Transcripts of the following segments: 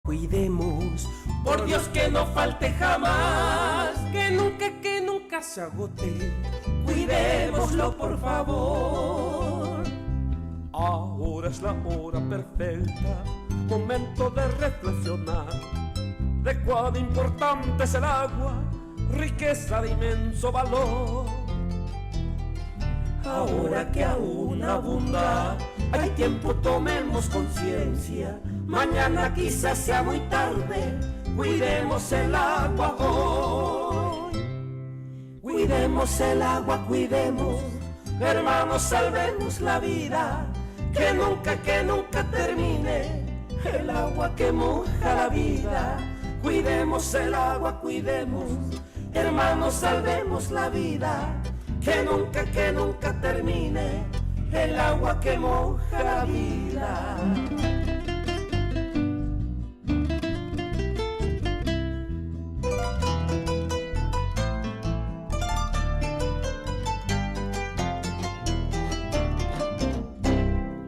Cuidemos, por Dios que no falte jamás, que nunca se agote. Cuidémoslo por favor. Ahora es la hora perfecta, momento de reflexionar de cuán importante es el agua, riqueza de inmenso valor. Ahora que aún abunda, hay tiempo, tomemos conciencia. Mañana quizás sea muy tarde, cuidemos el agua hoy. Cuidemos el agua, cuidemos, hermanos, salvemos la vida. Que nunca termine el agua que moja la vida. Cuidemos el agua, cuidemos, hermanos, salvemos la vida. Que nunca termine el agua que moja la vida.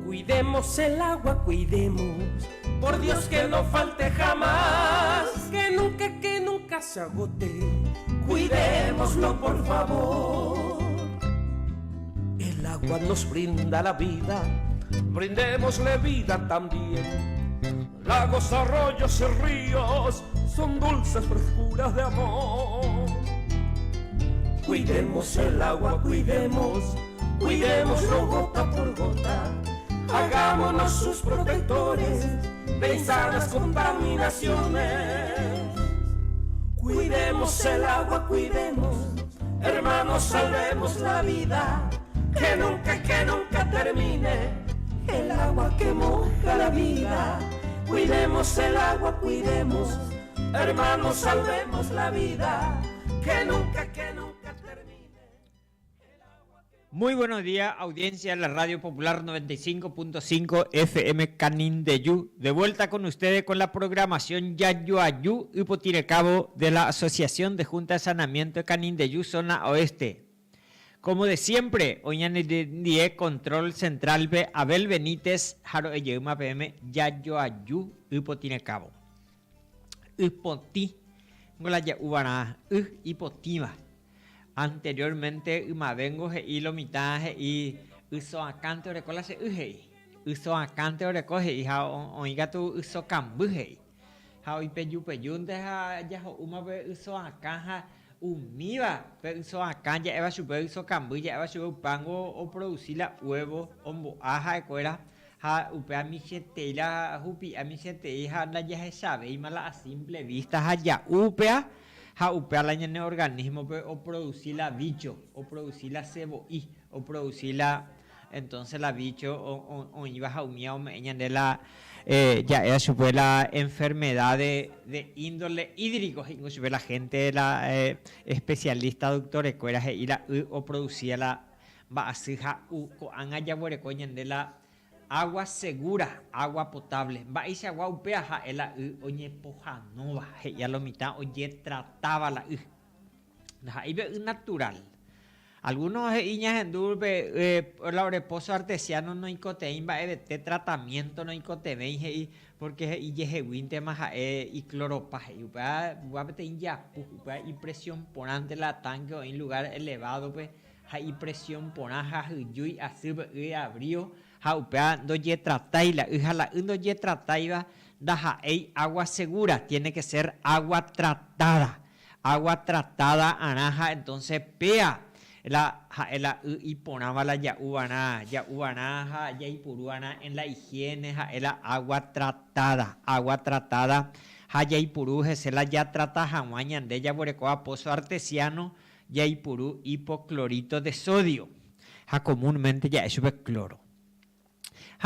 Cuidemos el agua, cuidemos, por Dios que no falte jamás, que nunca se agote. Cuidémoslo por favor. El agua nos brinda la vida, brindémosle vida también. Lagos, arroyos y ríos son dulces frescuras de amor. Cuidemos el agua, cuidémoslo gota por gota. Hagámonos sus protectores de insanas contaminaciones. Cuidemos el agua, cuidemos, hermanos, salvemos la vida. Que nunca termine el agua que moja la vida. Cuidemos el agua, cuidemos, hermanos, salvemos la vida. Que nunca termine el agua que... Muy buenos días, audiencia de la Radio Popular 95.5 FM Canindeyú. De vuelta con ustedes con la programación Yayuayú y Potirecabo de la Asociación de Junta de Saneamiento de Canindeyú, zona oeste. Como de siempre, hoy en el día control central de Abel Benítez, Jaro Eyeuma PM, Yayuayú y Potirecabo. Ipoti, Gola Yaubana, Ipotima. Anteriormente, Mavengo y lo mitad y uso acante o recola se uso acante o recoge y oiga tu uso cambuje. How peyunte ya uma be uso acá umiva pe uso acá ya eva super uso cambu ya eva super pango o producir la huevo o aja cuera ha upea mi chetela hupi a mi chetela la ya sabe y mala a simple vista ya upea ha upea la en organismo o producir la bicho o producir la ceboí o producir la entonces la bicho o iba a umia o meña de la ya era supe la enfermedad de índole hídrico inclusive la gente la especialista doctor escuela y la o producía la basija u anga ya buere coñen de la agua segura, agua potable. Va y se agua upea ja ela oñe pojanova ya lo mitad oye trataba la ahí ve natural. Algunos iñas en durbe la reposo artesiano no icotein va de tratamiento no icotevein porque y yehewinte más y cloropa y va a y presión ponante la tanque en lugar elevado pues hay presión ponaja y así abrió upea do ye trataila la do ye trataiva da agua segura tiene que ser agua tratada anaja entonces pea la y ponaba la yaubana ya ipuruana en la higiene la agua tratada ya ipuru se la ya trata jamañan de ya borecoa pozo artesiano ya ipuru hipoclorito de sodio comúnmente ya eso es cloro.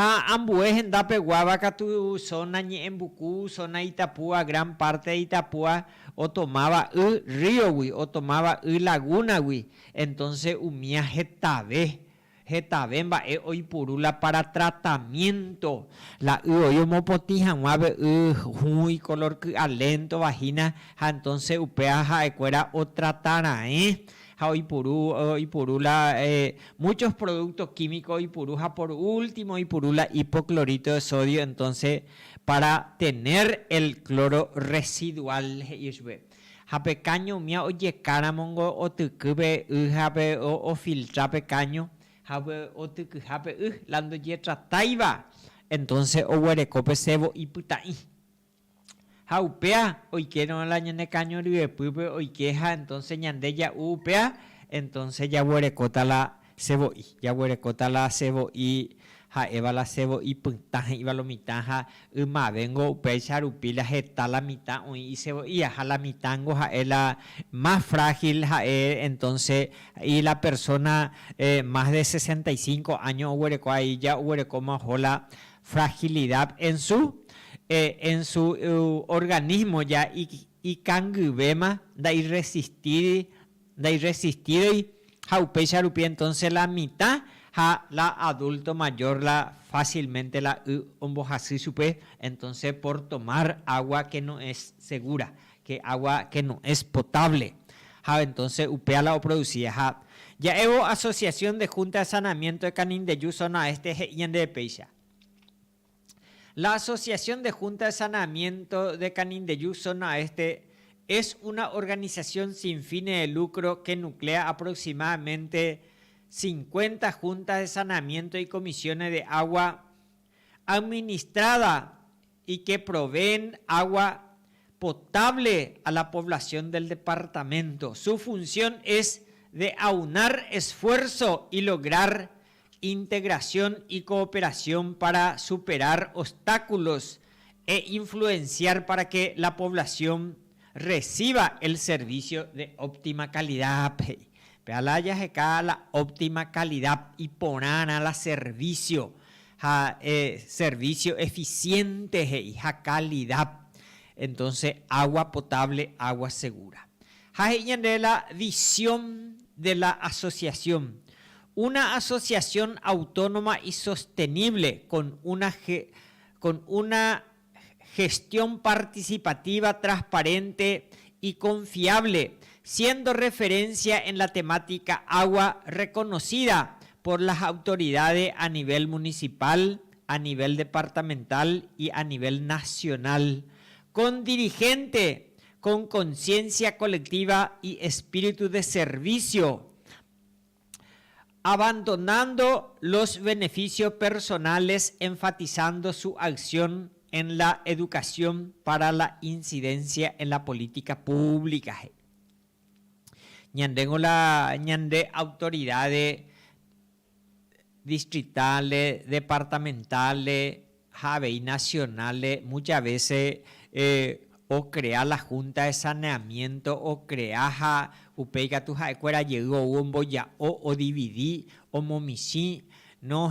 Ambues en Dape Guabaca, tu zona en Bucú, zona Itapúa, gran parte de Itapúa, o tomaba río, o tomaba laguna, entonces umía Getabe va hoy purula para tratamiento, la hoy mopotija, mueve muy color alento, vagina, entonces upea ecuera o tratara, Ipurula, muchos productos químicos Ipuruja por último Ipurula hipoclorito de sodio, entonces para tener el cloro residual. Hape caño mía oye caramongo o tucube hape o filtra pecaño hape o tucu hape lando yetra taiva. Entonces o huerecope sebo y putai. Haupea hoy quiero la ñane caño ribe pupe hoy queja entonces ñande ya upea entonces ya huerecota la sebo y ya huerecota la sebo y ha eva la sebo y puntaje iba lo mitad ma vengo pechar upila jeta la mitad y sebo y a la mitango ha la más frágil entonces y la persona más de 65 años huereco ahí ya huereco más la fragilidad en su organismo ya y cangubema da irresistido y haupechar upila entonces la mitad la adulto mayor la fácilmente la ombojasí supe entonces por tomar agua que no es segura, que agua que no es potable. Entonces upea la o producía ya evo asociación de junta de saneamiento de Canindeyú zona este y de Peixa. La asociación de junta de saneamiento de Canindeyú zona este es una organización sin fines de lucro que nuclea aproximadamente 50 juntas de saneamiento y comisiones de agua administrada y que proveen agua potable a la población del departamento. Su función es de aunar esfuerzo y lograr integración y cooperación para superar obstáculos e influenciar para que la población reciba el servicio de óptima calidad. La óptima calidad y poner a la servicio, servicio eficiente y calidad. Entonces, agua potable, agua segura. De la visión de la asociación. Una asociación autónoma y sostenible con una gestión participativa, transparente y confiable, siendo referencia en la temática agua reconocida por las autoridades a nivel municipal, a nivel departamental y a nivel nacional, con dirigente, con conciencia colectiva y espíritu de servicio, abandonando los beneficios personales, enfatizando su acción en la educación para la incidencia en la política pública. Ñande autoridades distritales, departamentales, y nacionales, muchas veces o crea la junta de saneamiento o crea upeiga tu jaecuera llegó un boya o dividí o momicí no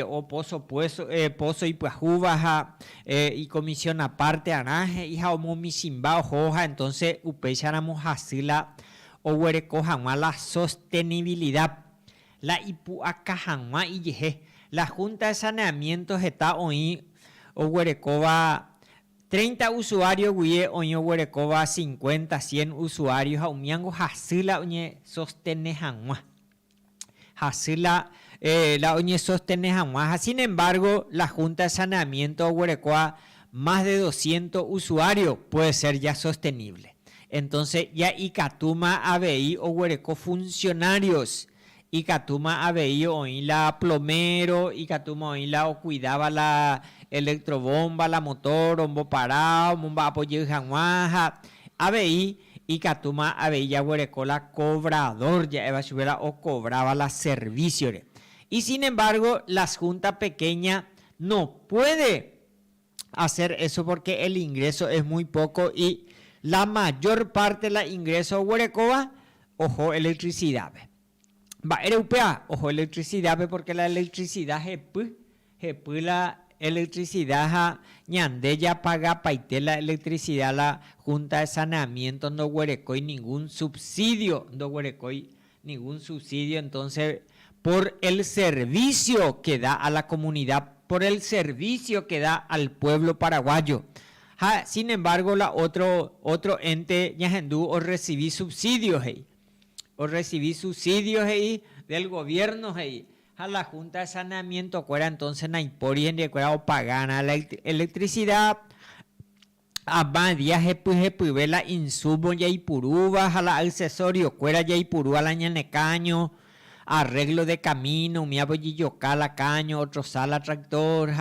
o pozo y puajuba y comisión aparte anaje hija o momisimba o hoja entonces upecharamos asila o huerecoja la sostenibilidad la ipuacajama y yeje la junta de saneamiento está hoy o huerecoba 30 usuarios guíe oño huerecoba 50 100 usuarios aumiango hasila oñe sostenejanwa hasila la oñe sostenejanwa. Sin embargo, la junta de saneamiento huerecoa más de 200 usuarios puede ser ya sostenible. Entonces ya Icatuma ABI o huereco funcionarios Icatuma ABI oí la plomero Icatuma oí la o cuidaba la electrobomba, la motor, bombo parado, bomba apoyo janguaja, ABI Icatuma ABI ya huereco la cobrador ya eva subera o cobraba la servicio. Y sin embargo, la junta pequeña no puede hacer eso porque el ingreso es muy poco y la mayor parte de la ingreso huerecoba, ojo, electricidad. Va, europea, ojo, electricidad, porque la electricidad la electricidad ñande ya paga paite la electricidad la junta de saneamiento no huerecoy ningún subsidio, entonces por el servicio que da a la comunidad, por el servicio que da al pueblo paraguayo. Sin embargo, la otro ente ñajendú o recibí subsidios del gobierno a la Junta de Saneamiento cuera entonces naipori en cuera o pagana la electricidad a más días vela insumo ya ipuruba a la accesorio cuera ya ipurú a la ñanecaño arreglo de camino mi aboyillocala caño otro sala tractor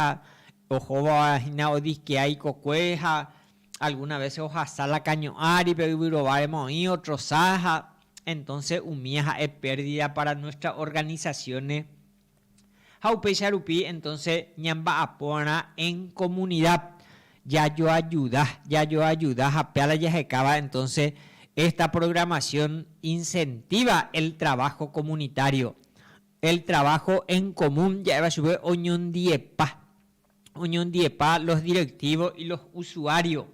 ojo vagina o disque hay cocueja alguna vez hoja sala caño ari pero varemos y otro saja entonces umieja es pérdida para nuestras organizaciones Jaupe Charupi, entonces ñamba apona en comunidad. Ya yo ayuda, Japeala Yajecaba, entonces esta programación incentiva el trabajo comunitario, el trabajo en común, ya va a subir Oñón Diepa, los directivos y los usuarios.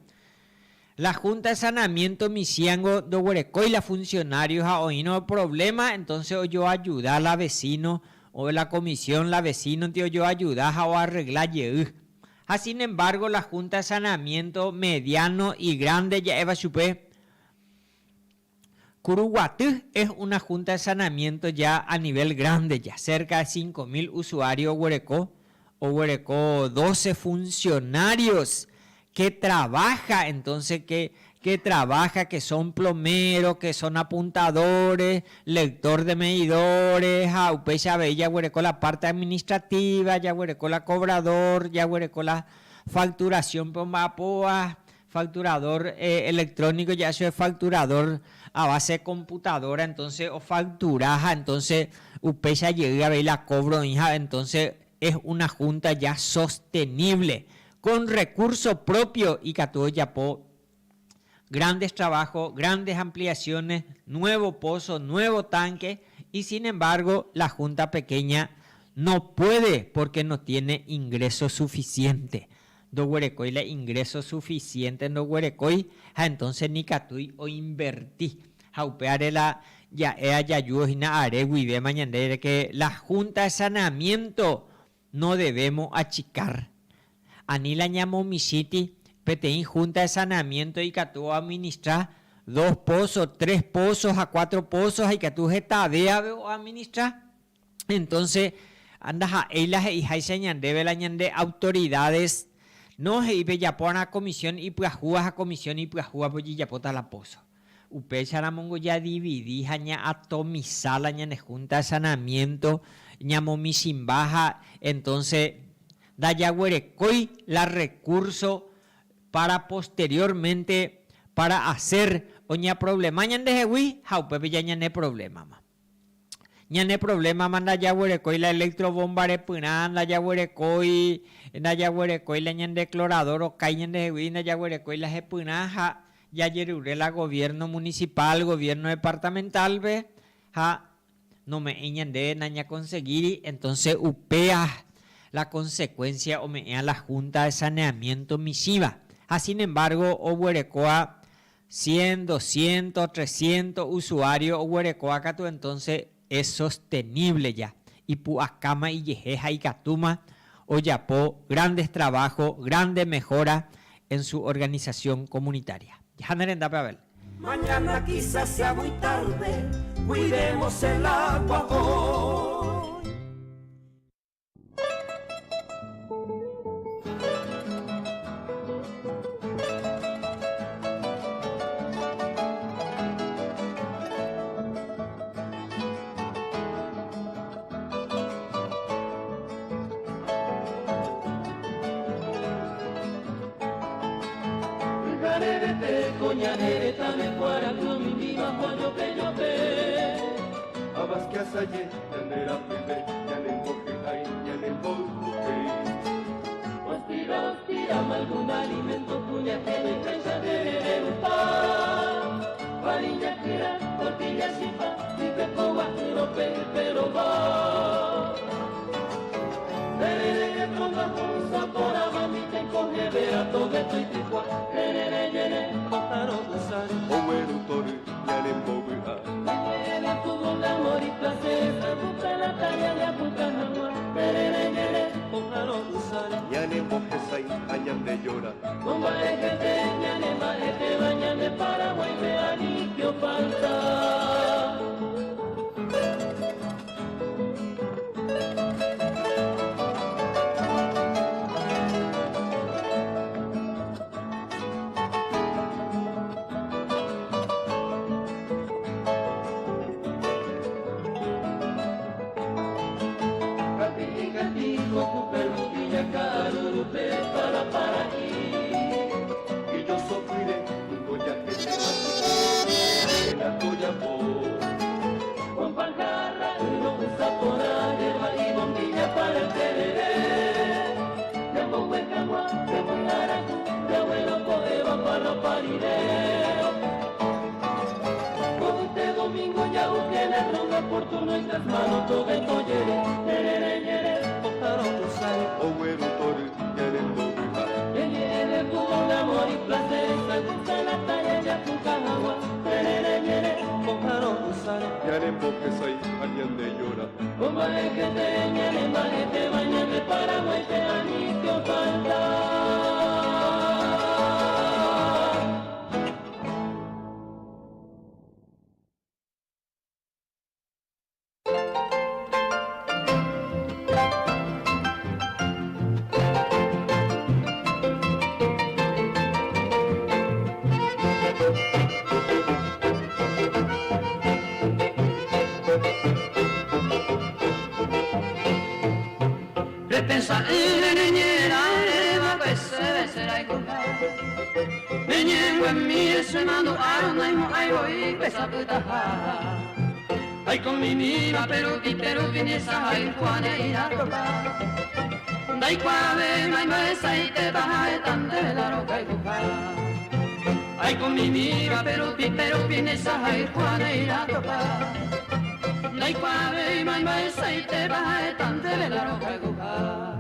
La Junta de Saneamiento Misiango de Huerecoy, los funcionarios a hoy no problema, entonces yo ayuda a la vecino o la comisión, la vecino, tío, yo ayudas a arreglar. Sin embargo, la Junta de Saneamiento mediano y grande ya eva chupé. Curuguatú es una Junta de Saneamiento ya a nivel grande, ya cerca de 5.000 usuarios Huereco 12 funcionarios que trabaja, entonces que trabaja, que son plomeros, que son apuntadores, lector de medidores, Jaupecha Bella, Huereco la parte administrativa, ya Huereco la cobrador, ya Huereco la facturación Pombapoa, facturador electrónico, ya eso es facturador a base de computadora, entonces, o facturaja, entonces, Upecha llega a ver la cobro, hija, entonces es una junta ya sostenible, con recursos propios y que todo ya po grandes trabajos, grandes ampliaciones, nuevo pozo, nuevo tanque y sin embargo la junta pequeña no puede porque no tiene ingreso suficiente. Do Huerecoy la ingreso suficiente no Huerecoy, entonces ni catui o invertí. Jaupeare la ya yayuina are guibe mañana que la Junta de Saneamiento no debemos achicar. Anila ñamo misiti PTI Junta de Saneamiento y que tú administras 2 pozos, 3 pozos a 4 pozos y que tú tadea o administrar. Entonces, andas a ellas y hay señandebe la ñande autoridades. No se ibe ya por una comisión y pues a comisión y pues pues ya pota la pozo. Upe charamongo ya dividí ña atomizar la ñande Junta de Saneamiento, ñamo misimbaja, entonces da ya Huerecoy la recurso para posteriormente para hacer oña problema ñande jehui jaupe ya ñane problema ma ñane problema manda ya Huerecoy la electrobombare punan la ya Huerecoy la ñande clorador o kai ñande jehui na ya Huerecoy la jepunaja ya yerure la gobierno municipal gobierno departamental ve ja no me ñande naña conseguir entonces upea la consecuencia o me a la Junta de Saneamiento misiva. Sin embargo, Huerecoa 100, 200, 300 usuarios, Huerecoa Catu entonces es sostenible ya. Y Puacama y Yejeja y Catuma, Oyapó, grandes trabajos, grandes mejoras en su organización comunitaria. Mañana quizás sea muy tarde, cuidemos el agua hoy. Coñanere también fuera con mi vida cuando yo pe abas que asaye tendera pibe ya le coge ahí ya le coge hostira algún alimento puña que me cansa de pa varilla tira tortilla sipa y te coba no pero va de pronto con sabor a mami te coge vera todo esto y tipo Ñane mojesa y añan de llora. paridero. Con este domingo ya busqué el ronda por tu nuestras manos, todo el toyere, ñere, otaron tu sal, Oguero tore, querendo vivar. ñere, fútbol de amor y placer, salsa la talla ya tu canagua, ñere, otaron tu sal. Yarembo que soy alguien de llora. Como es que te ñere, más que te bañas de Paraguay, te anitio falta. Repensa neñera, pues se será y colgar. Neñengo en mí se mando a no hay voy pesa putaja. Ay con mi viva pero viene esa ay Juana y la ropa. Dai cuave mai mesa y te baja de tan de la roca y coja. Ay con mi viva pero viene esa ay Juana y la ropa. Dai cuave mai mesa y te baja de tan de la roca y coja.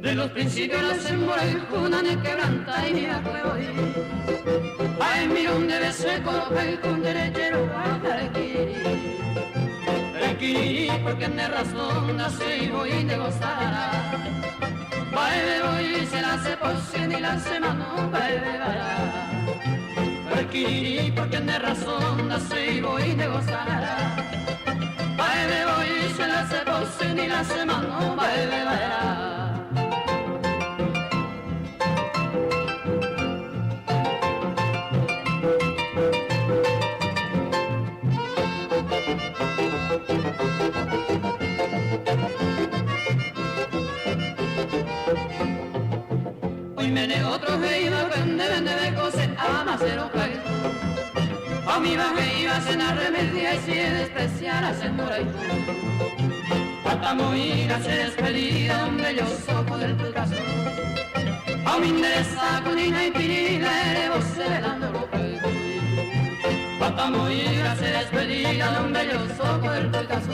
De los principios la sembra y juna ne quebranta y mira que voy. Ay, mira un debe ser coloca y con derechero a el kiri, porque tiene razón, nace y voy de gozar. Baile voy, se la hace por cien y la semana, baile bara. El kiri, porque tiene razón, nace y voy de gozar. Baile voy, se la hace por cien y la semana, baile bara. Hoy me ne otro que iba vende de cosas ama cero caer. A mi baja iba a cenar remedia y si despreciar a señora y tú. Hasta morir a ser despedida un belloso poder tu caso. A mi interesa con ina y pirila eres velando lo que hasta morir a ser despedida de un belloso poder tu caso.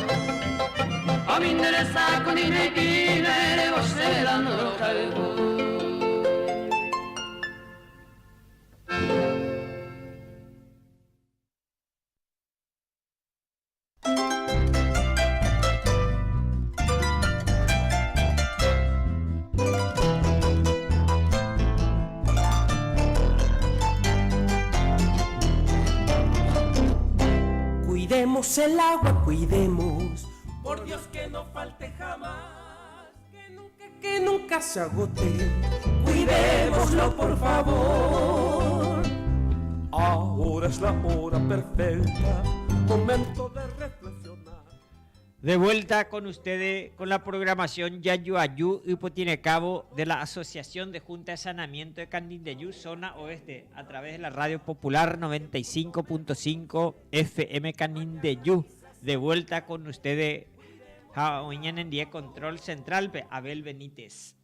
A mi interesa con ina y pirila eres velando lo que Cuidemos el agua, cuidemos, por Dios que no falte jamás, que nunca se agote, cuidémoslo por favor. Ahora es la hora perfecta, momento de reflexionar. De vuelta con ustedes con la programación Yayuayú Ipotinecabo de la Asociación de Junta de Saneamiento de Canindeyú, zona oeste, a través de la Radio Popular 95.5 FM Canindeyú. De vuelta con ustedes, mañana en día Control Central, Abel Benítez.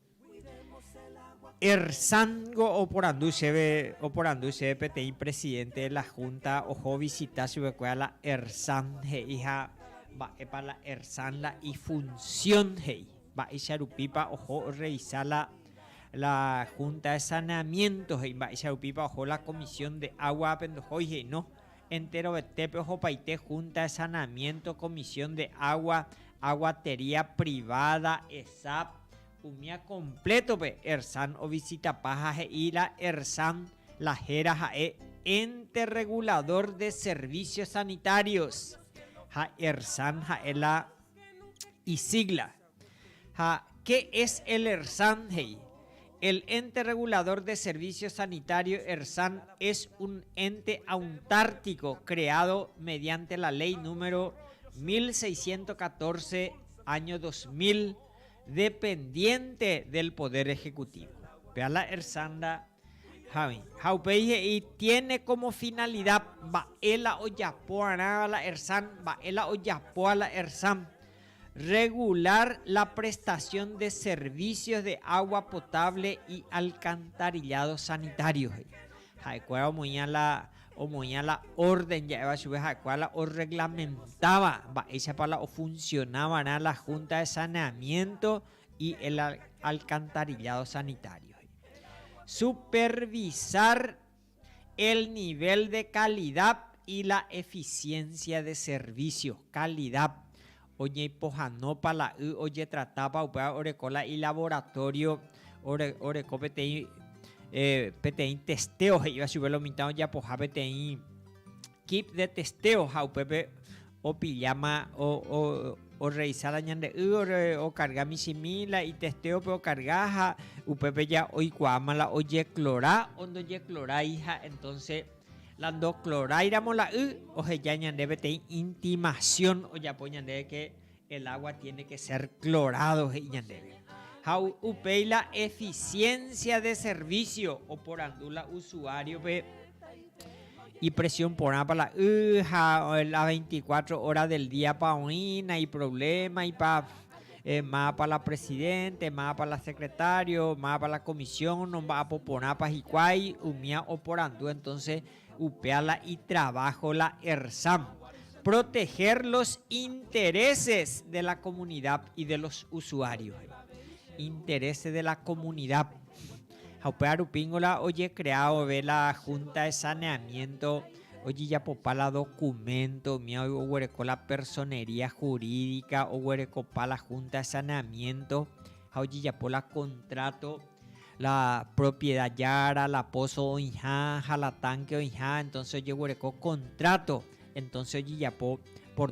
Erzango Oporanduce PTI, presidente de la Junta, ojo visita su la Erzan, hija. Va para la Erzan la y función hey va y charupipa ojo revisar la junta de saneamiento hey va y charupipa ojo la comisión de agua pendojo hey no entero betepe ojo paite junta de saneamiento comisión de agua aguatería privada ESAP umia completo pe Erzan o visita paja y la Erzan la jera jae ente regulador de servicios sanitarios. Ha Erzan ha la y sigla. ¿Qué es el Erzan? El ente regulador de servicios sanitarios Erzan es un ente autárquico creado mediante la ley número 1614 año 2000 dependiente del Poder Ejecutivo. Vea la Erzanda Javi, Jaupeije y tiene como finalidad Baela Oyapoa la Ersan, Baela Oyapoa la Ersan, regular la prestación de servicios de agua potable y alcantarillado sanitario. Jacuera omoña la orden ya va a subir jacuela o reglamentaba esa para o funcionaba la Junta de Saneamiento y el alcantarillado sanitario. Supervisar el nivel de calidad y la eficiencia de servicios. Calidad. Oye, pojanopa la oye trataba orecola y laboratorio oreco PTI PTI testeo iba a subir lo mitad ya poja PTI kit de testeo jaupepe o pillama o revisar la ñande o carga mi simila y testeo pero cargaja upepe ya hoy cuamala oye clora ondo ye clora hija entonces la do clora iramos la o ya ñande PTI intimación o ya poñande que el agua tiene que ser clorado ñande how upei la eficiencia de servicio o por andula usuario y presión por para las 24 horas del día para una y problema y para más para la presidente, más para la secretario, más para la comisión, no va a poner para Jicuay, umia o por andu, entonces upeala y trabajo la ERSAM. Proteger los intereses de la comunidad y de los usuarios. Intereses de la comunidad. Jaupear upíngola, oye, creado ve la Junta de Saneamiento, oye, ya popa la documento, mía, o huereco la personería jurídica, o huereco pa la Junta de Saneamiento, oye, ya por la contrato, la propiedad yara, la pozo oinja, la tanque oinja, entonces oye, huereco contrato, entonces oye, ya por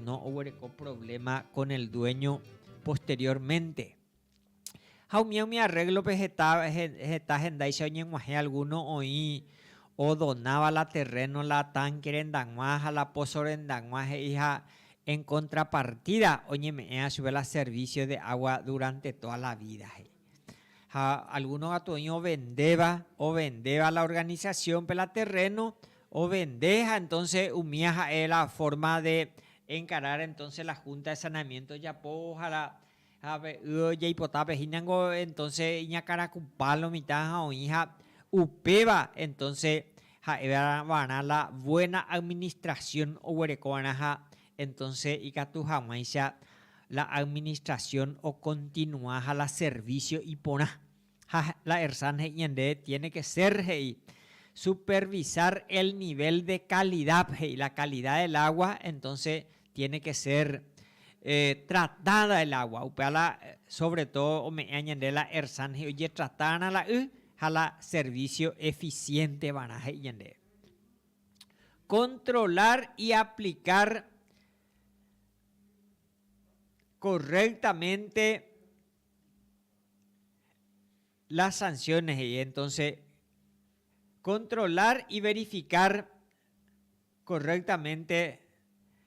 no huereco problema con el dueño posteriormente. Jaumia mi arreglo está agenda y se oye alguno hoy o donaba la terreno la tanque en Danguaja la pozo en Danguaja hija en contrapartida oye me ha subido el servicio de agua durante toda la vida. Algunos atoño vendeba la organización pela terreno o vendeja entonces humía es la forma de encarar entonces la Junta de Saneamiento ya poja la ya hipotape hinango entonces iña caracupalo mitad o hija upeba entonces van a la buena administración o huerecona entonces y tu jamaisha la administración o continúa la servicio y pona la ERSAN tiene que ser supervisar el nivel de calidad y la calidad del agua entonces tiene que ser tratada el agua upala sobre todo me añade la ERSAN oye tratada la servicio eficiente banaje yende controlar y aplicar correctamente las sanciones y entonces controlar y verificar correctamente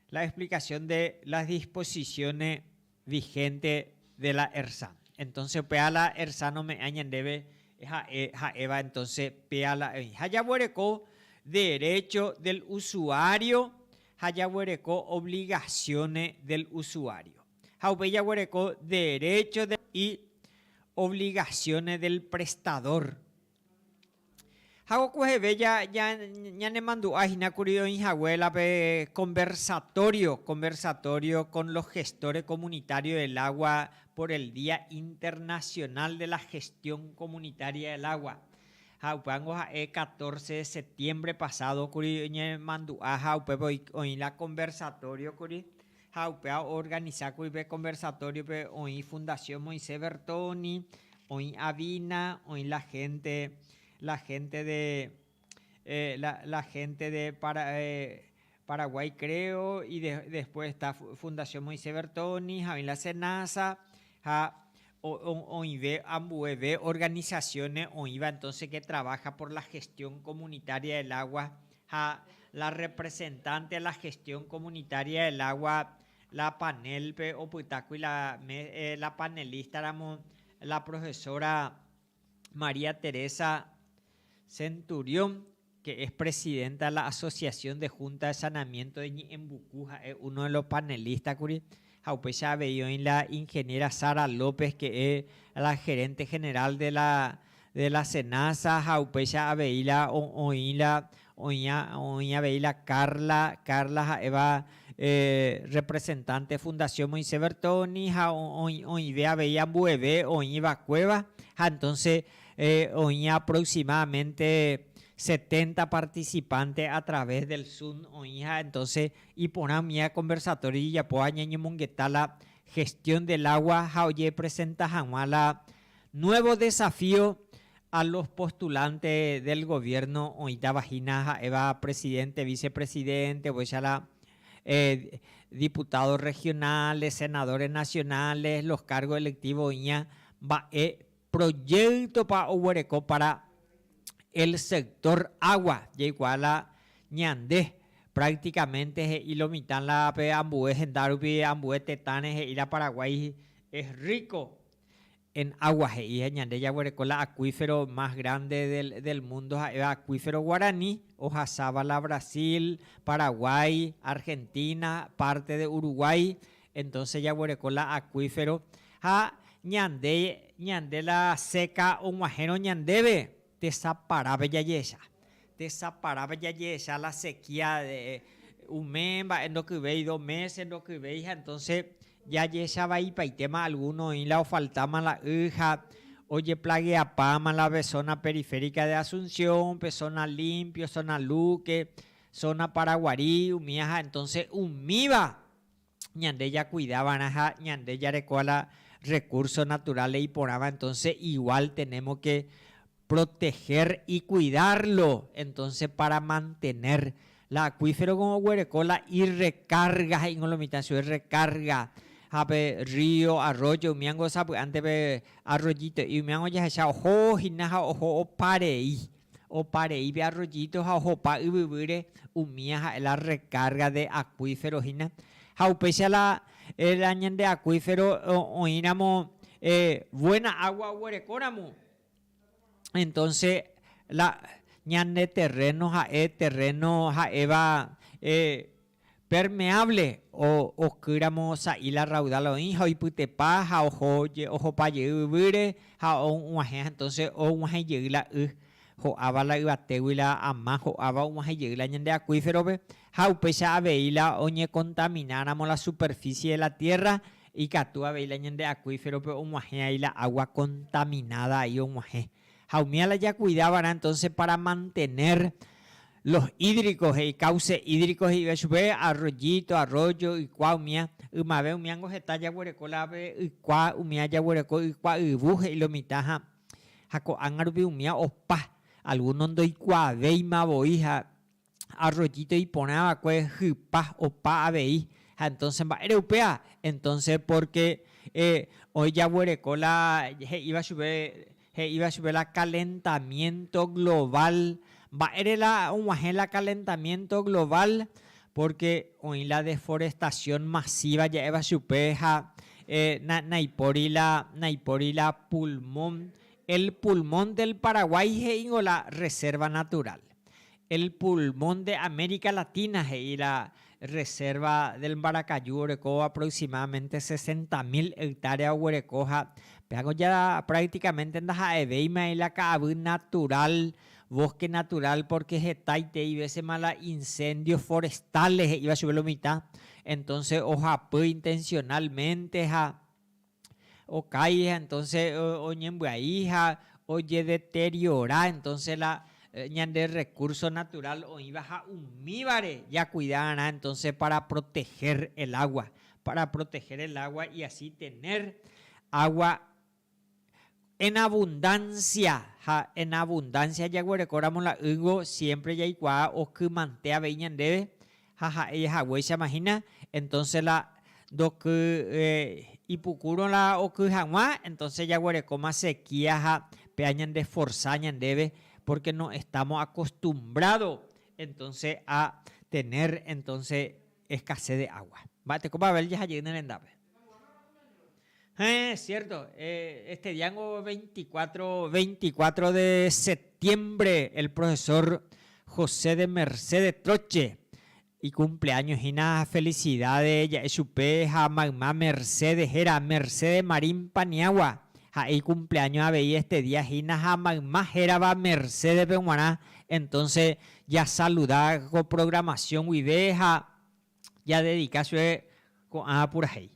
la explicación de las disposiciones vigentes de la ERSAN. Entonces, pea la ERSAN no me añandebe, eva entonces pea la hayabuereco derecho del usuario, hayabuereco obligaciones del usuario. Hayabuereco derecho y obligaciones del prestador. Hago que ya ne mandó a Gina Curido en Jahuela conversatorio con los gestores comunitarios del agua por el Día Internacional de la Gestión Comunitaria del Agua. Jaupango el 14 de septiembre pasado Curido mandó a Jaupe hoy la conversatorio Curido. Jaupe organizar Curido conversatorio hoy Fundación Moisés Bertoni, hoy Avina, hoy la gente de Paraguay creo y después está Fundación Moisés Bertoni, Javila Senasa, Ambueve, organizaciones OIVA entonces que trabaja por la gestión comunitaria del agua, la representante de la gestión comunitaria del agua, la panel Oputaco y la panelista éramos la profesora María Teresa Centurión, que es presidenta de la Asociación de Junta de Saneamiento de Ñembucú, es uno de los panelistas, curi. Ya veo en la ingeniera Sara López, que es la gerente general de la SENASA, ya veía Carla Eva, representante de Fundación Moisés Bertoni, veía Bueve, oía Cueva, entonces oía aproximadamente 70 participantes a través del Zoom, entonces, y poner mi conversatorio y ya puedo añadir la gestión del agua, oye, presenta la nuevo desafío a los postulantes del gobierno, oída vagina, Eva, presidente, vicepresidente, pues ya la diputados regionales, senadores nacionales, los cargos electivos, va proyecto para el sector agua, ya igual a ñandé, prácticamente y lo mitad la ambue gendarupi ambue tetanes ir a Paraguay es rico en agua y ñandé ya la acuífero más grande del mundo, acuífero guaraní, hoja sábala, Brasil, Paraguay, Argentina, parte de Uruguay, entonces ya la acuífero ñandé la seca o guajero ñandebe desaparaba ya la sequía de un mes, en lo que veis 2 meses, en lo que veis, entonces ya va y para el tema alguno y la faltaba la hija, oye, plaguea pama la zona periférica de Asunción, zona limpio, zona Luque, zona Paraguarí, Umiaja, entonces Umiva, ñande ya cuidaban, ñande ya recola recursos naturales y poraba, entonces igual tenemos que proteger y cuidarlo, entonces para mantener la acuífero como huerecola y recarga en la mitad y recarga río, arroyo, miango sabe antes de arroyito y miango ya se ojo hinaja ojo parei ve arroyitos ojo pa y vivir umia la recarga de acuífero hina haupesa la el año de acuífero oinamos buena agua huerecoramo. Entonces, la ñane terreno eva permeable o queramos ahí la raudal o hija y pute paja ojo pa llevire entonces o un la aba la ibatehuila amajo aba un la ñande acuífero pesa veila oñe contamináramos la superficie de la tierra y catúa veila ñande acuífero pero un ahí la agua contaminada ahí un Jaumiala ya cuidaban entonces para mantener los hídricos y cauces hídricos y ve arroyito, arroyo y cuaumia, y mabe umiango está ya huerecola y cua umia ya huereco y cua y buje y lo mitaja jaco angarbi umia opa algunos doy cua veima boija arroyito y ponaba cue jipa opa abei entonces va europea entonces porque hoy ya huerecola iba a subir el calentamiento global, va a calentamiento global porque hoy la deforestación masiva ya va a superar Naipori pulmón, el pulmón del Paraguay es la reserva natural, el pulmón de América Latina es la reserva del Maracayú, Oreco, aproximadamente 60.000 hectáreas Orecoja. Pero ya prácticamente en la la cabú natural, bosque natural, porque es taite y veces mala incendios forestales, iba a subir la mitad. Entonces, oja, intencionalmente, o cae, entonces, oye, deteriora, entonces la de recurso natural o iba a umíbare, ya cuidaban, entonces para proteger el agua y así tener agua en abundancia, ya recordamos la hugo siempre ya igual o que mantea veñan debe, ella se imagina, entonces la do que y pucuro la o que jamás, entonces ya recoma sequía, peañan de forzañan debe, porque no estamos acostumbrados entonces a tener entonces escasez de agua. Va te copa ver ya allí en el endape. Cierto, este día 24 de septiembre, el profesor José de Mercedes Troche y cumpleaños y una felicidad de ella, a mamá Mercedes, era Mercedes Marín Paniagua, y cumpleaños a veía este día y a mamá era Mercedes Pehuaná, entonces ya saludar con programación y deja ya dedicarse a por ahí.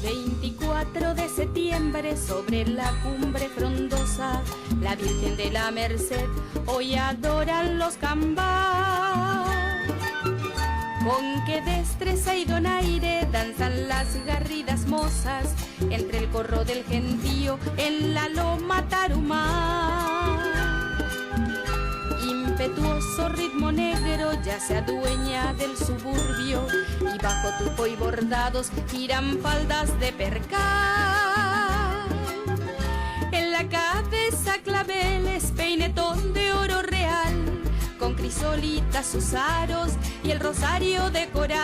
24 de septiembre sobre la cumbre frondosa, la Virgen de la Merced hoy adoran los cambás. Con qué destreza y donaire danzan las garridas mozas entre el corro del gentío en la loma Tarumá. Impetuoso ritmo negro ya se adueña del suburbio y bajo tupo y bordados giran faldas de percal. En la cabeza claveles, peinetón de oro real, con crisolitas sus aros y el rosario de coral.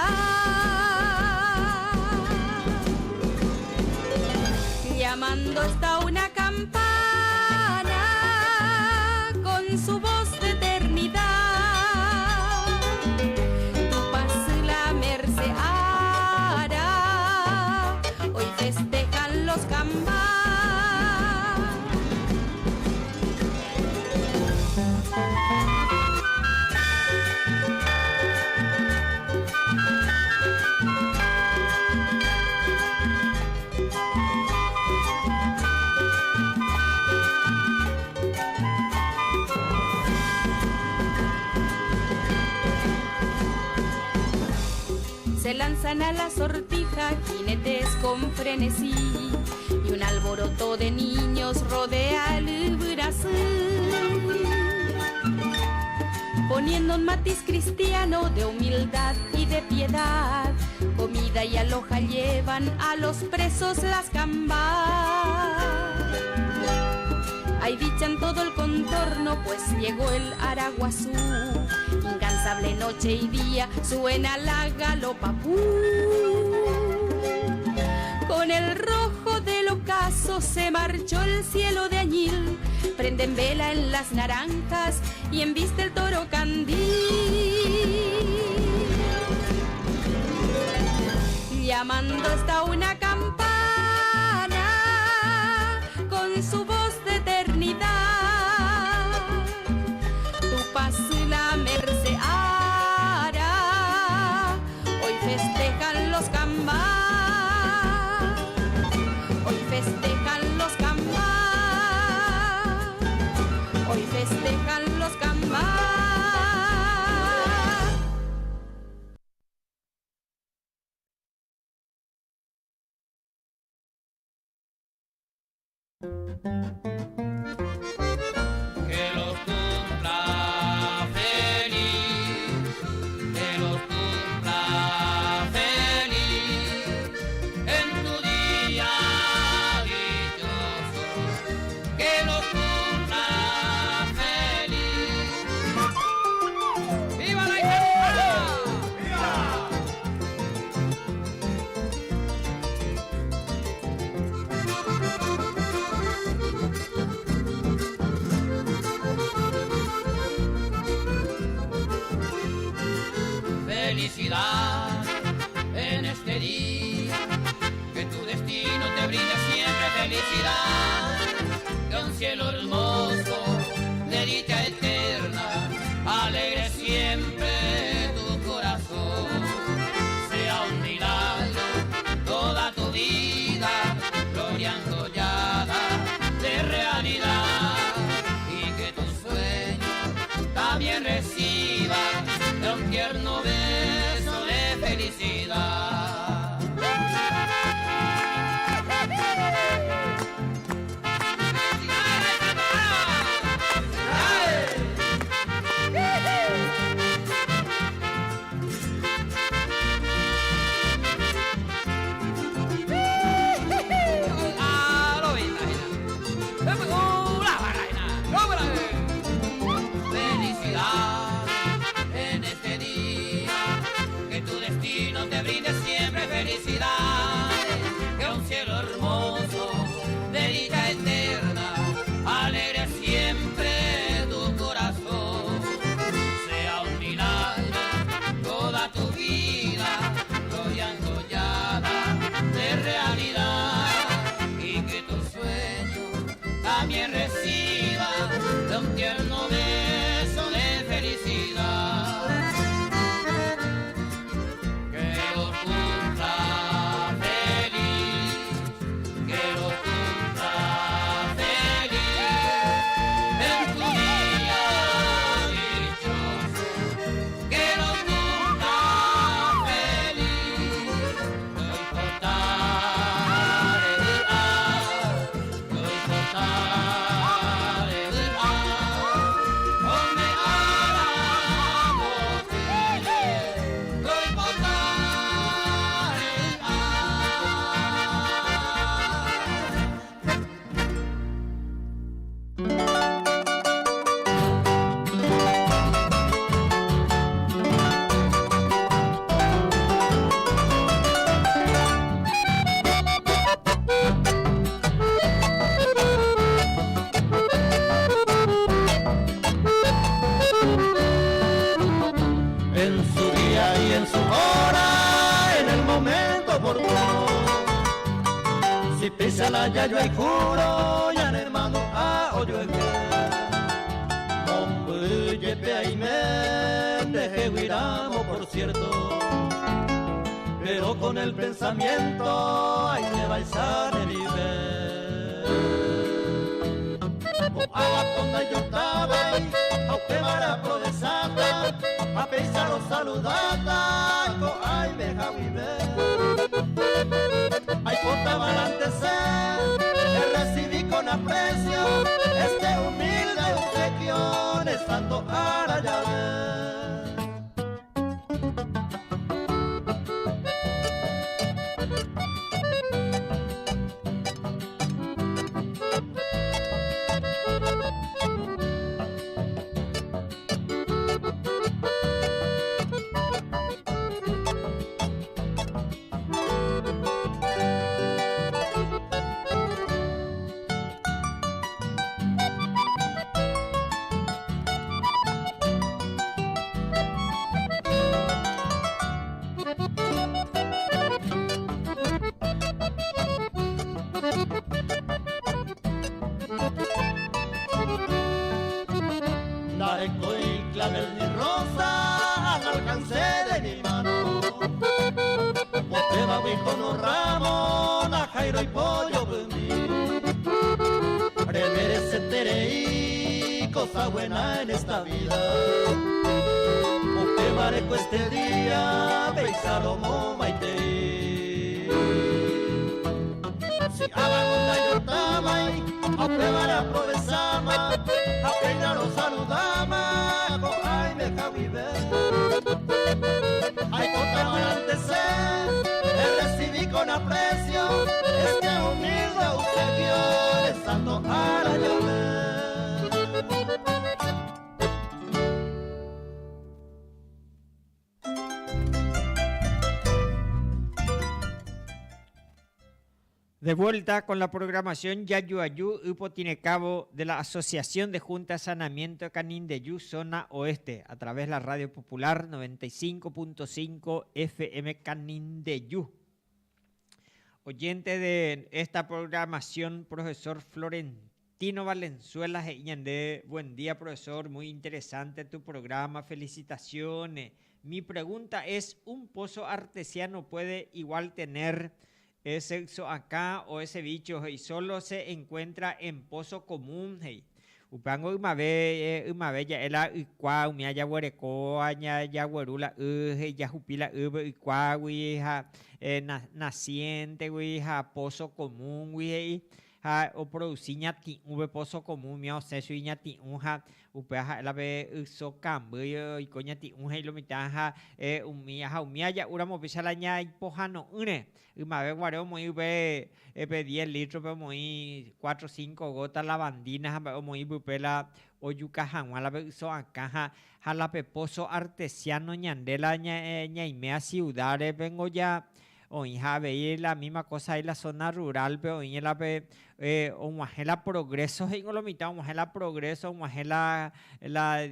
Llamando está una campana con su voz de eternidad. Tu paz la merceara, hoy festejan los cambás. Se lanzan a la sortija jinetes con frenesí y un alboroto de niños rodea el brazo, poniendo un matiz cristiano de humildad y de piedad. Comida y aloja llevan a los presos las cambas. Hay dicha en todo el contorno, pues llegó el Araguazú. Incansable noche y día suena la galopapú. Con el rojo del ocaso se marchó el cielo de añil. Prenden vela en las naranjas y embiste el toro candil. Llamando está una campana con su voz de eternidad. Tu paz la merceara, hoy festejan los cambás. Hoy festejan los cambás. Hoy festejan los cambás. Que los cumpla feliz, que los cumpla feliz en tu día dichoso, que los cumpla feliz. ¡Viva la Italia! ¡Viva! Felicidad en este día, que tu destino te brinde siempre felicidad, que un cielo hermoso de dicha eterna alegre siempre tu corazón, sea un milagro toda tu vida, gloria enjollada de realidad, y que tus sueños también reciban de un tierno beso de felicidad. ¡Felicidades, también reciba de un tierno beso de felicidad. Que lo cumpla feliz, que lo cumpla feliz en tu día dichoso, que lo cumpla feliz. No importa en su día y en su hora, en el momento oportuno. Si pisa la yayo hay juro, ya en hermano a hoyo es que. Hombre, yepe ahí me deje huiramo, por cierto. Pero con el pensamiento, ahí me va a estar de viver. Con agua ponda yo estaba ahí, aunque para progresar. A pesar o saludata, co ay me javive. Ay ponta balante te recibí con aprecio este humilde obsequio, estando ara llave. Dareco y clavel ni rosa al alcance de mi mano. Boteba, Huijono, Ramón, a Jairo y Pollo Bumbi. Remerece tereí, cosa buena en esta vida. Boteba, Areco este día, Beisalomo, Maitei. Si abagunda yo tamay, a prueba la provesama, a peña lo saludama, con ay me javive. Ay contra volante le recibí con aprecio, este humilde obsequio, estando a la llave. De vuelta con la programación Yayuayú Upotinecabo de la Asociación de Junta Sanamiento Canindeyú Zona Oeste a través de la Radio Popular 95.5 FM Canindeyú. Oyente de esta programación, profesor Florentino Valenzuela Iñandé. Buen día, profesor, muy interesante tu programa, felicitaciones. Mi pregunta es, ¿un pozo artesiano puede igual tener sexo acá o ese bicho y solo se encuentra en pozo común? Upango umabe ya ela ikwa umia ya huereco aña ya huerula ya jupila ikwa ha naciente ha pozo común o produciña ti pozo común mia seso iña ti upeja la be so cambio y coña ti y lo mitad umia ya uramo pisalaña ipojano une umabe guareo muy be 10 litros pero muy 4 o 5 gotas lavandinas muy bupela oyuca janwa la be so acá la pozo artesiano ñandela ñaimea ciudades vengo ya hoy veis la misma cosa en la zona rural, pero hoy en la progreso, en la mitad, la progreso, la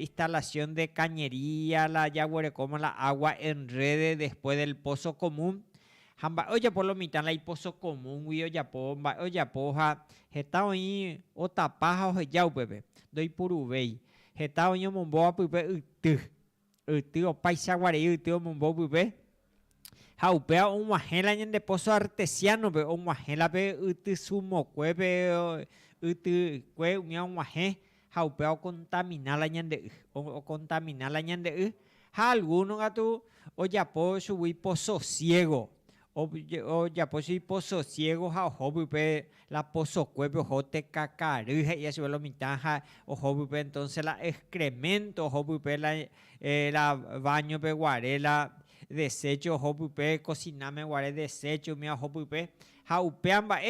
instalación de cañería, la yaguare como la agua en redes después del pozo común. Hamba oya por lo mitad la pozo común wi oya po ha heta oí o tapaja o ya pepe doi purubei heta oño mombo pepe o paisa guarei o mombo pepe ha upea un guajela ñande pozo artesiano pe un guajela pe sumo cuepe cue un guaje ha upea contaminar la ñande o contaminar la ñande ha alguno gatu oya po subui pozo ciego o ya pues si pozo ciego ha ojo la pozo cuepe jote cacarija y así lo mitaja ojo entonces la excremento ojo la baño pe guarela desecho ojo cociname guare desecho mi ojo ha upeamba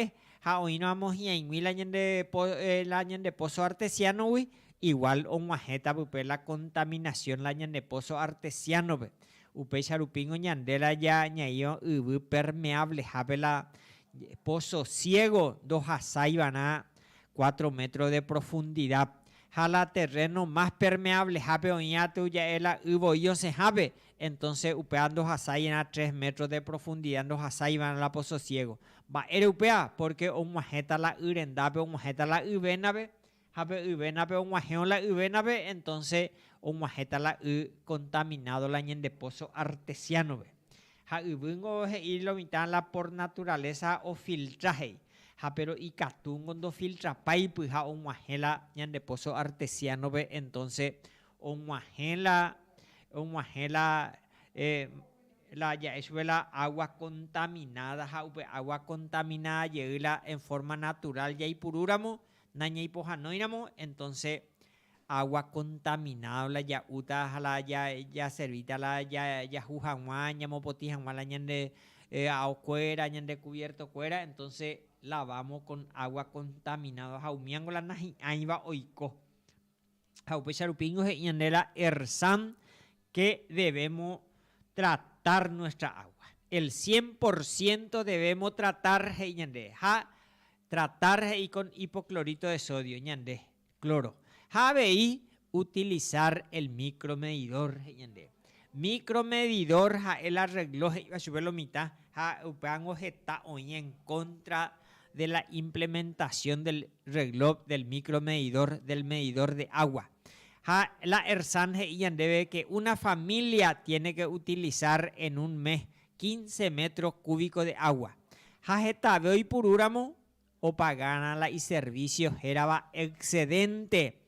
ha oíno amos y en la ñande pozo artesiano igual o majeta la contaminación la ñande pozo artesiano upe charupingo ñandela ya ñayo permeable habela pozo ciego 2 asai van a 4 metros de profundidad jala terreno más permeable habe oñatu ya ela yo se habe entonces upean 2 asai a 3 metros de profundidad 2 asai van a la pozo ciego va europea porque un majeta la urendabe un majeta la ubenabe habe ubenabe un majeo la ubenabe entonces un majeta la contaminado la ñende pozo artesiano ha ubungo y lo mitad la por naturaleza o filtraje ha pero y catungo do filtra pipe ha un majela ñende pozo artesiano entonces un majela la ya es la agua contaminada ha agua contaminada llega en forma natural ya y purúramo naña y pojanoíramo entonces agua contaminada la ya uta la ya servita la ya jujanwa ya mopoti janwa la ñande cuera ñande cubierto cuera entonces lavamos con agua contaminada jaumiango la naji aiba oiko jaupe charupingo he ñande la ersam que debemos tratar nuestra agua el 100% debemos tratar he ñande tratar y con hipoclorito de sodio ñande cloro Habei utilizar el micromedidor. Micromedidor el arreglo a subir lo mitad upango está hoy en contra de la implementación del reloj del micromedidor del medidor de agua. La ERSAN debe que una familia tiene que utilizar en un mes 15 metros cúbicos de agua. Está hoy purúramo o pagana la y servicios era excedente.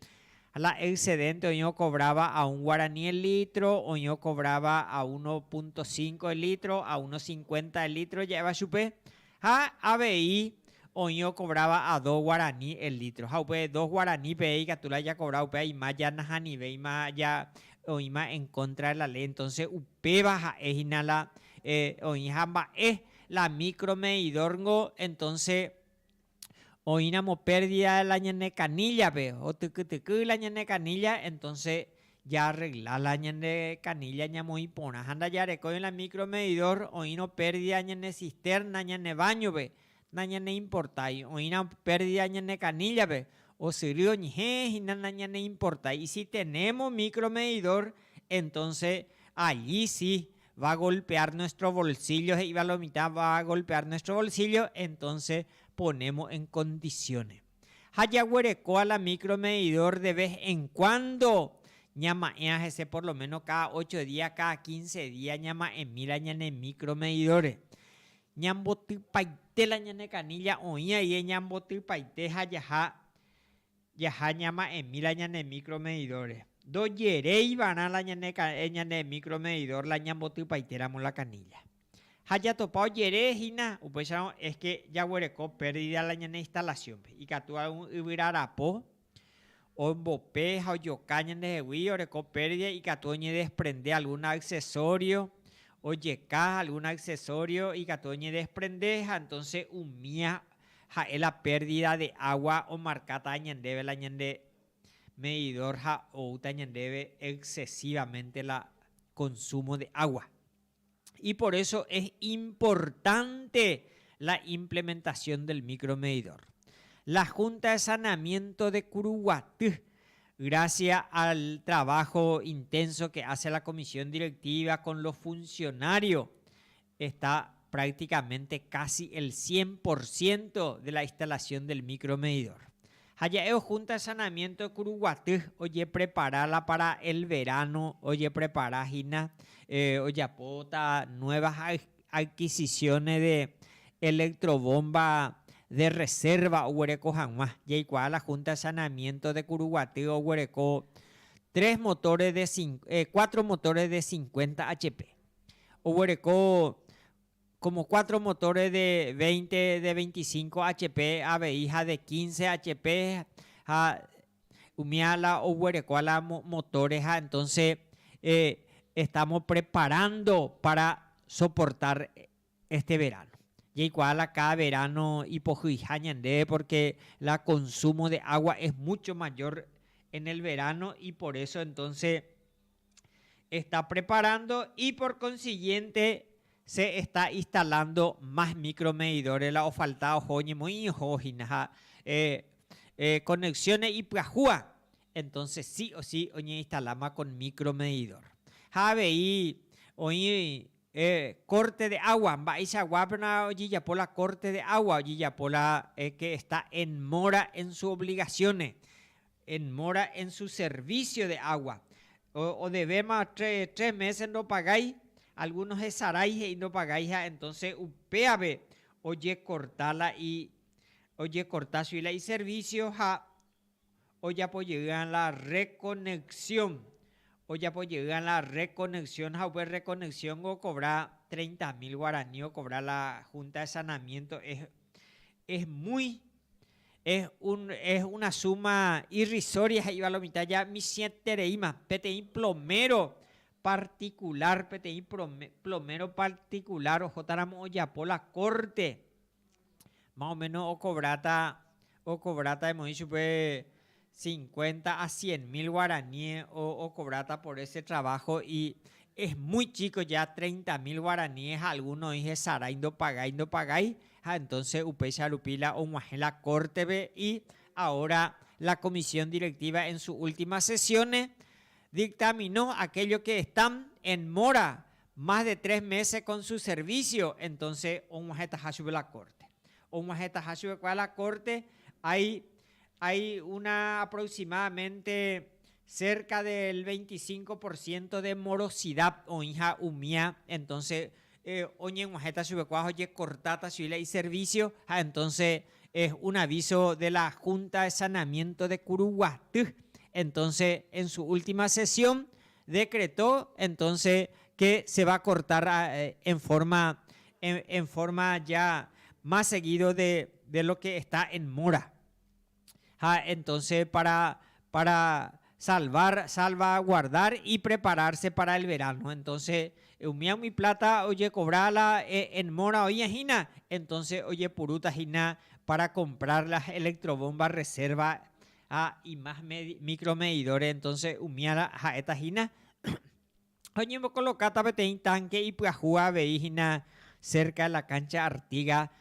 La excedente o yo cobraba a un guaraní el litro, o yo cobraba a 1.5 el litro, a 1.50 el litro, lleva chupe. ABI o yo cobraba a 2 guaraní el litro. Pues 2 guaraní pe que tú la ya cobrado pe y más ya najani ve y más ya o y más en contra de la ley. Entonces upe baja es inala o hamba es la micromedidor entonces oínamos pérdida de la ñane canilla, o tucu la ñane canilla, entonces ya arreglar la ñane canilla ñamo y pona. Anda ya recoge en la micromedidor, oíno pérdida ñane cisterna, ñane baño, na ñane importa, oína pérdida ñane canilla, o serio ñe, na ñane importa. Y si tenemos micromedidor, entonces allí sí va a golpear nuestro bolsillo, y va a la mitad va a golpear nuestro bolsillo, entonces ponemos en condiciones. Hayahuereco a la micromedidor de vez en cuando. Ñama ese por lo menos cada 8 días, cada 15 días, ñama en mil años micromedidores. Ñambotu paite la ñane canilla oía y ñambotu paite yaja ñama en mil años micromedidores. Do yerei van a la ñane micromedidor la ñambotu paite la canilla. Haya topado yerejina, es que ya huereco pérdida la ñane instalación. Y que tú un ubirarapo, o en bope, o yocañan de hui, oreco pérdida, y que tú desprende algún accesorio, o yeca algún accesorio, y que tú desprende, entonces humía la pérdida de agua o marcata ñandebe la ñande medidor, o ñandebe excesivamente la consumo de agua. Y por eso es importante la implementación del micromedidor. La Junta de Saneamiento de Curuguatú, gracias al trabajo intenso que hace la comisión directiva con los funcionarios, está prácticamente casi el 100% de la instalación del micromedidor. Hayaeo Junta de Saneamiento de Curuguatí, oye, prepararla para el verano, oye, preparar, Gina, oye, apota nuevas adquisiciones de electrobomba de reserva, Huereco Janguá, y igual la Junta de Saneamiento de Curuguatí, Huereco, 4 motores de 50 HP, Huereco, como 4 motores de 20, de 25 HP, hija de 15 HP, Umiala o Huerecuala motores, entonces estamos preparando para soportar este verano. Y igual cada verano hipojuijañandé porque el consumo de agua es mucho mayor en el verano y por eso entonces está preparando y por consiguiente se está instalando más micromedidores. La falta ojoñe muy jojina conexiones y plajúa. Entonces sí o sí oñe instalamos con micromedidor. Javeí oñe corte de agua. Baisa guapna oye ya por la corte de agua oye ya por la que está en mora en sus obligaciones, en mora en su servicio de agua. O debemos 3 meses no pagáis. Algunos es saray y no pagáis, entonces upeabe oye cortarla y oye cortar su y servicios oye apoyan la reconexión reconexión o cobrar 30.000 guaraní o cobrar la Junta de Saneamiento es una suma irrisoria y va a la mitad ya mi sientereima PTI plomero particular, PTI plomero particular, o jotaramo ya por la corte, más o menos o cobrata de Moisés 50 a 100.000 guaraníes o cobrata por ese trabajo y es muy chico ya 30.000 guaraníes, algunos dije Saray no pagáis, entonces Upecha Lupila o la corte ve y ahora la comisión directiva en sus últimas sesiones dictaminó aquellos que están en mora más de 3 meses con su servicio, entonces la corte hay una aproximadamente cerca del 25% de morosidad o hija humía, entonces oye cortata y servicio, entonces es un aviso de la Junta de Saneamiento de Curuguatí. Entonces, en su última sesión decretó entonces que se va a cortar en forma ya más seguido de lo que está en mora. Entonces, para salvaguardar y prepararse para el verano. Entonces, mi plata, oye, cobrarla en mora, oye, Gina. Entonces, oye, puruta, Gina, para comprar las electrobombas reserva y más micromedidores, entonces humiara a esta gina oye me colocata un tanque y pues jugar veígina cerca de la cancha Artiga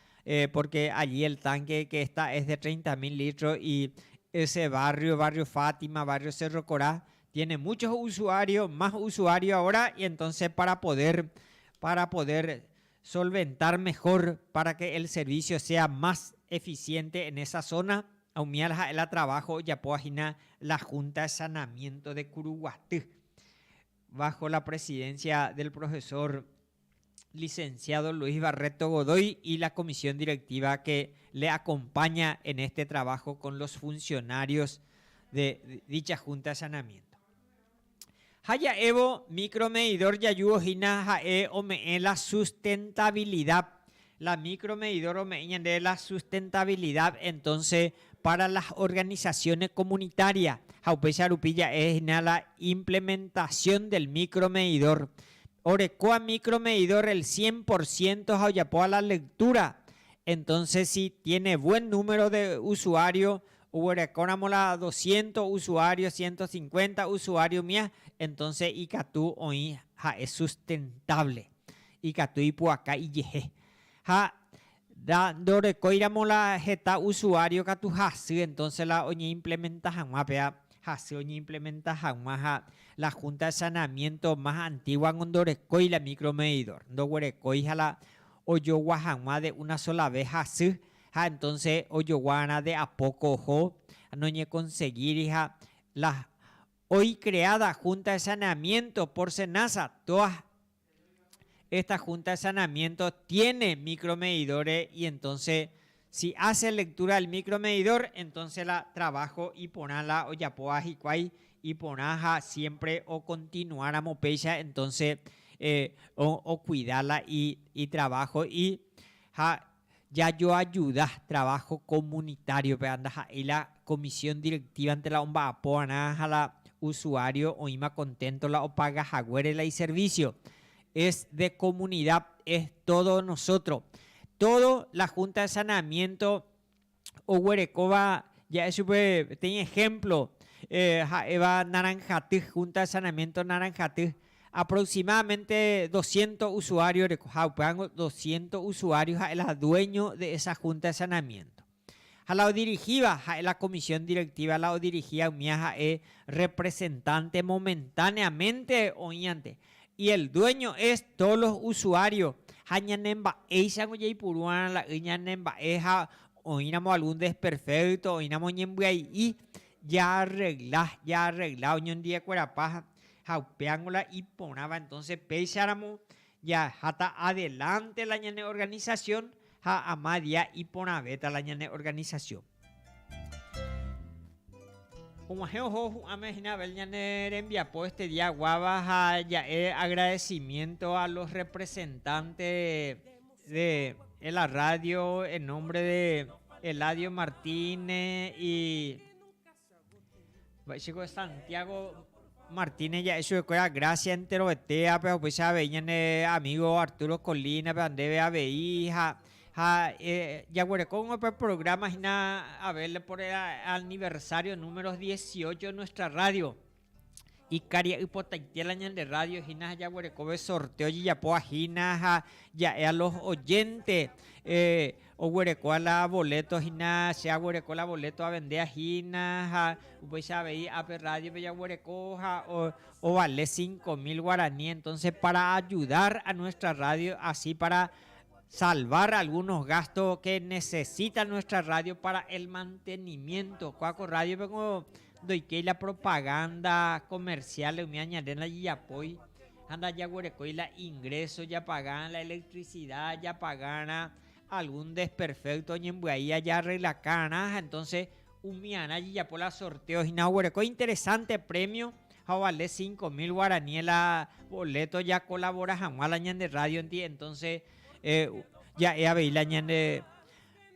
porque allí el tanque que está es de 30.000 litros y ese barrio Fátima, barrio Cerro Corá tiene muchos usuarios, más usuarios ahora y entonces para poder solventar mejor para que el servicio sea más eficiente en esa zona aumialja el trabajo ya página la Junta de Saneamiento de Curuguatí bajo la presidencia del profesor licenciado Luis Barreto Godoy y la comisión directiva que le acompaña en este trabajo con los funcionarios de dicha Junta de Saneamiento. Haya Evo micromedidor yayuo hina jae ome la sustentabilidad. La micromedidor ome de la sustentabilidad entonces para las organizaciones comunitarias. Jaupecha Lupilla es la implementación del micromedidor. Orecoa micromedidor el 100% jauyapoa la lectura. Entonces si tiene buen número de usuarios, oreconamola 200 usuarios, 150 usuarios mía, entonces Icatú hoy es sustentable. Icatú y puacá y yeje. Dore coiramola jeta usuario catu hasi entonces la oñe implementa jamapea hasi oñe implementa jamás la Junta de Saneamiento más antigua en Dore coi la micromedidor Dore coi la oyo guajamá de una sola vez así, entonces oyo guana de a poco ojo, no ñe conseguir hija la hoy creada Junta de Saneamiento por SENASA, todas esta Junta de Saneamiento tiene micromedidores y entonces si hace lectura del micromedidor, entonces la trabajo y ponala o ya poas y cuay y ponaja siempre o continuar a mopecha, entonces o cuidarla y trabajo y ya yo ayuda trabajo comunitario, pero anda y la comisión directiva ante la omba apoana a la usuario o ima contento la o paga jaguerela y servicio. Es de comunidad, es todo nosotros. Todo la Junta de Saneamiento o Huerecoba, ya es súper, tiene ejemplo, Eva Naranjatí, Junta de Saneamiento Naranjatí, aproximadamente 200 usuarios, 200 usuarios, el dueño de esa Junta de Saneamiento. A la dirigida, a la comisión directiva, a la dirigida, es representante momentáneamente oñante. Y el dueño es todos los usuarios. Hañanemba, esa goyei puruana, la hañanemba, esa oínamos algún desperfecto, oínamos ñembuay y ya arregla, oñón día cuerapaz, jaupeángola y ponaba entonces peixáramos ya hasta adelante la ñane organización, ja amadia y ponabeta la ñane organización. Como a imagina ver ñane envía por este día guava ya agradecimiento a los representantes de la radio en nombre de Eladio Martínez y chico de Santiago Martínez, ya eso de gracias entero betea, pero pues ya veían amigo Arturo Colina, pero ande a veía ya con el programa a verle por el aniversario número 18 de nuestra radio y caria hipotaitiela de radio hina ya huerecobe sorteo y ya poa hina ya a los oyentes o huereco a la boleto hina sea huereco la boleto a vender a hina pues a ver a radio ya huereco o vale 5,000 guaraní, entonces para ayudar a nuestra radio así para salvar algunos gastos que necesita nuestra radio para el mantenimiento. Cuaco Radio vengo doy que la propaganda comercial me añaden allí apoyo anda ya y la ingreso ya pagan la electricidad ya pagan algún desperfecto y en ahí ya arregla cana, entonces un miana allí ya por la sorteo y na interesante premio vale 5,000 guaraní la boleto ya colabora jamás la de radio entonces ya a ver la de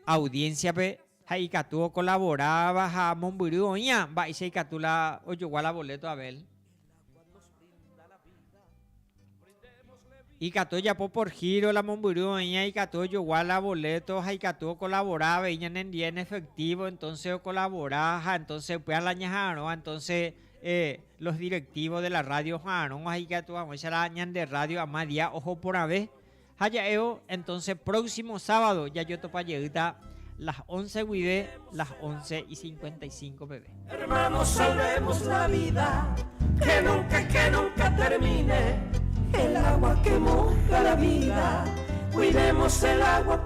audiencia pe Haikatu colaboraba a Monburu ya va y se la o llegó a la boleto a ver y Cato ya por giro la Monburu y Cato llegó a la boleto Haikatu colaboraba y en día en efectivo entonces colaboraba entonces pues a la ñajaro entonces los directivos de la radio no Haikatu vamos a la de radio a más día ojo por a ver entonces próximo sábado ya yo topa lleguita las 11 guide, las 11:55 bebé. Hermanos, salvemos la vida, que nunca termine el agua que moja la vida. Cuidemos el agua,